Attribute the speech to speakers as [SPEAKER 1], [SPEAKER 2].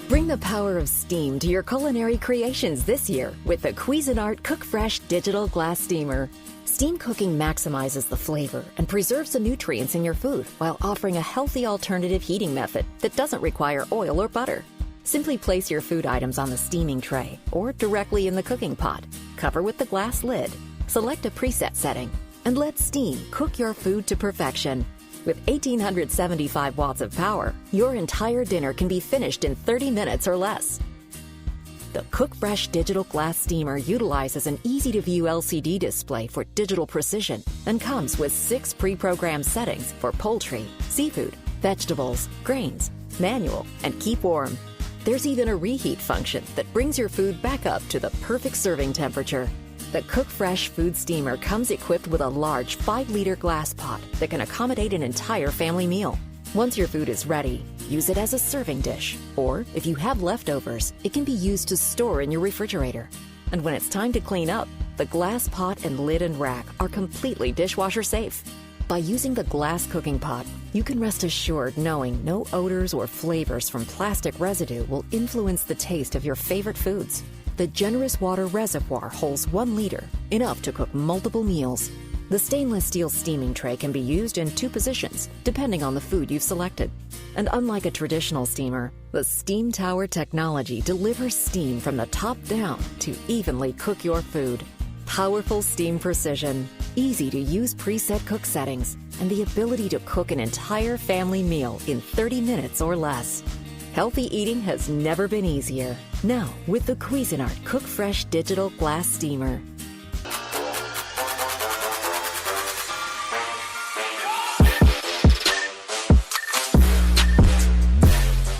[SPEAKER 1] Bring the power of steam to your culinary creations this year with the Cuisinart Cook Fresh Digital Glass Steamer. Steam cooking maximizes the flavor and preserves the nutrients in your food while offering a healthy alternative heating method that doesn't require oil or butter. Simply place your food items on the steaming tray or directly in the cooking pot. Cover with the glass lid. Select a preset setting and let steam cook your food to perfection. With 1,875 watts of power, your entire dinner can be finished in 30 minutes or less. The Cook Fresh Digital Glass Steamer utilizes an easy-to-view LCD display for digital precision and comes with 6 pre-programmed settings for poultry, seafood, vegetables, grains, manual, and keep warm. There's even a reheat function that brings your food back up to the perfect serving temperature. The Cook Fresh Food Steamer comes equipped with a large 5-liter glass pot that can accommodate an entire family meal. Once your food is ready, use it as a serving dish. Or, if you have leftovers, it can be used to store in your refrigerator. And when it's time to clean up, the glass pot and lid and rack are completely dishwasher safe. By using the glass cooking pot, you can rest assured knowing no odors or flavors from plastic residue will influence the taste of your favorite foods. The generous water reservoir holds 1 liter, enough to cook multiple meals. The stainless steel steaming tray can be used in 2 positions, depending on the food you've selected. And unlike a traditional steamer, the Steam Tower technology delivers steam from the top down to evenly cook your food. Powerful steam precision, easy-to-use preset cook settings, and the ability to cook an entire family meal in 30 minutes or less. Healthy eating has never been easier. Now, with the Cuisinart Cook Fresh Digital Glass Steamer.